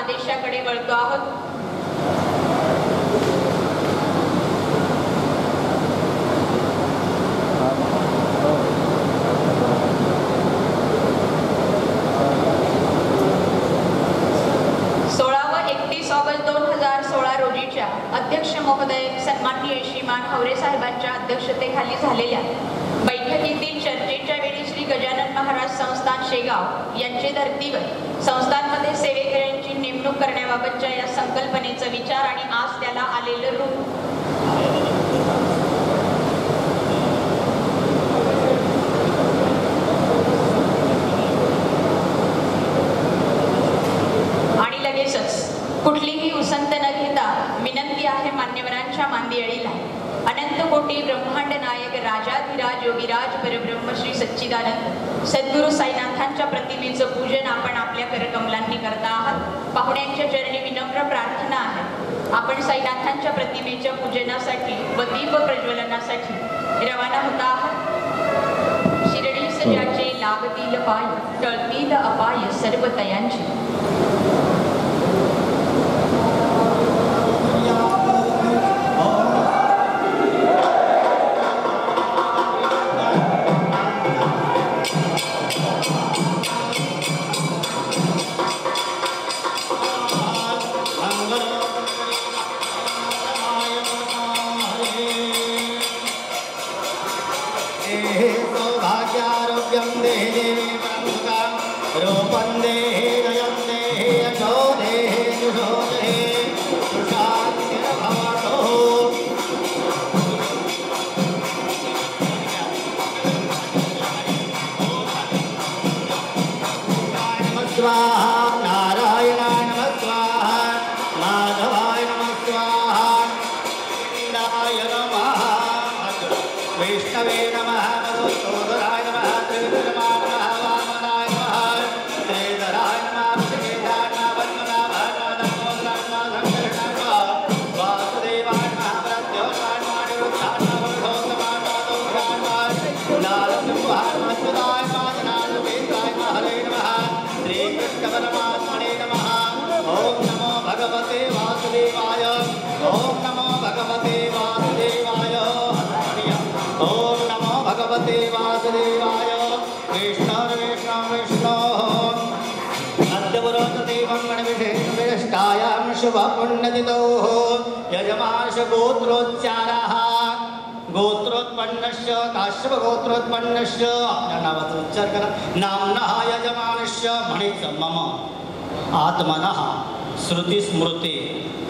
आदेशाकडे वळतो आहोत. अध्यक्ष महोदय सन्माननीय श्रीमान हवरे साहेबांच्या अध्यक्षतेखाली झालेल्या बैठकीतील चर्चेच्या वेळी श्री गजानन महाराज संस्थान शेगाव यांचे धर्तीवर संस्थांमध्ये सेवेकऱ्यांची नेमणूक करण्याबाबतच्या या संकल्पनेचा विचार आणि आज त्याला आलेलं रूप आणि लगेचच कुठलीही उसंत न घेता विनंती आहे मान्यवरांच्या मांदियाळीला. अनंत कोटी ब्रह्मांड नायक राजाधिराज योगीराज परब्रह्म श्री सच्चिदानंद सद्गुरु साईनाथांच्या प्रतिमेचं पूजन आपण आपल्या करकमलांनी करता आहात. पाहुण्यांच्या चरणी विनम्र प्रार्थना आहे. आपण साईनाथांच्या प्रतिमेच्या पूजनासाठी व दीप प्रज्वलनासाठी रवाना होता आहात. शिर्डीस ज्याचे लागतील पाय टळतील अपाय सर्व तयांची. यजमानश गोत्रोच्चारः गोत्रोत्पन्नस्य काश्यप गोत्रोत्पन्नस्य आपल्या नावाचा उच्चार करा. नामनः यजमानस्य म्हणेच मम आत्मनः श्रुतिस्मृती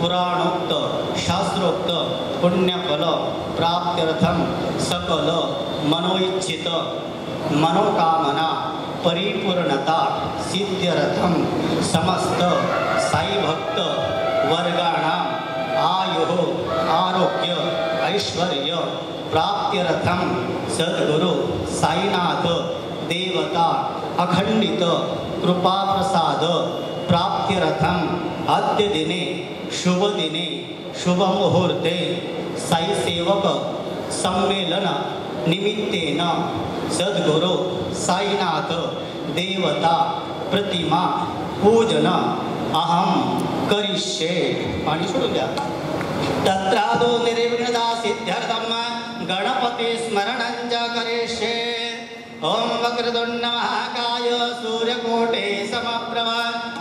पुराणोक्त शास्त्रोक्त पुण्यफल प्राप्त्यर्थम सकल मनोइच्छित मनोकामना परिपूर्णता सिद्ध्यर्थम समस्त साई भक्त वर्गाणाम आयुः आरोग्य ऐश्वर्य प्राप्त्यर्थम सद्गुरु साईनाथ देवता अखंडित कृपा प्रसाद प्राप्त्यर्थम अद्य दिने शुभ दिने शुभ मुहूर्ते साई सेवक सम्मेलन निमित्तेन सद्गुरु साईनाथ देवता प्रतिमा पूजन अहम करिष्ये. पाणी सोडून द्या. तत्रादो निर्विघ्नता सिद्ध्यर्थम गणपती स्मरणं च करिष्ये. ओम वक्रतुंड महाकाय सूर्यकोटे समप्रभ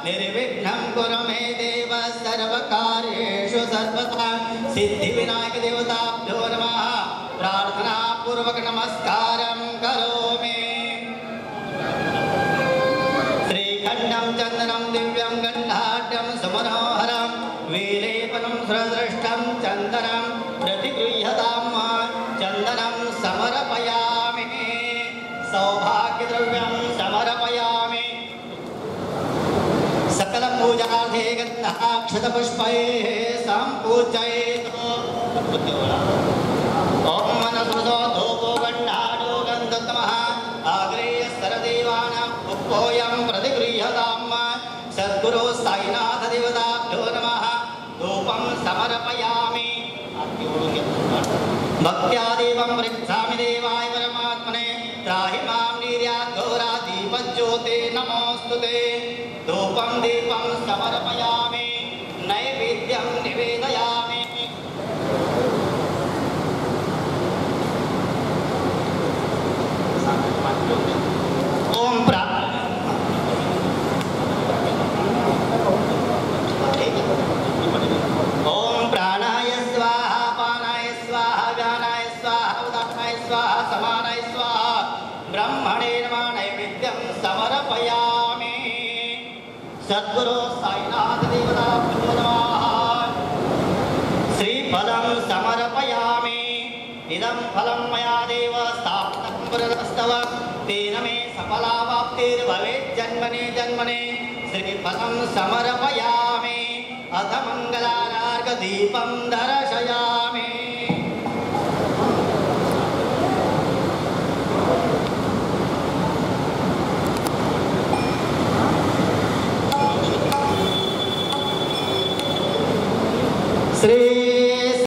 निर्विघ्नं कुरु मे देव सर्वकार्येषु सर्वदा. सिद्धिविनायक देवताभ्यो नमः. प्रार्थना पूर्वक नमस्कारं करोमि. श्रीखण्डं चन्दनं दिव्यं गन्धाढ्यं समनोहरं विलेपनं सुरदृष्टं चन्दनं प्रतिगृह्यतां चन्दनं समर्पयामि. सौभाग्यद्रव्यं समर्पयामि. सकलपूजार्थे गन्धाक्षतपुष्पैः सम्पूजयतु. ओम मनसो धूपो गन्धाडो गन्धतमः अग्रेय सर्वदेवानां उपयोयं प्रतिगृह्यतां. सद्गुरु साईनाथ देवताभ्यो नमः. धूपं समर्पयामि. भक्त्या देवं पृच्छामि देवाय परमात्मने. त्राहि मां निर्यात् घोरा दीपज्योते नमोऽस्तुते. धूपं दीपं समर्पयामि. सद्गुरु साईनाथ देवताभ्यो नमः। श्रीफलं समर्पयामि। इदं फलं मया देव स्थापितं पुरस्तव तेन मे सफलावाप्तिर्भवेत् जन्मने जन्मने। श्रीफलं समर्पयामि अथ मङ्गलार्घदीपं दर्शयामि। श्री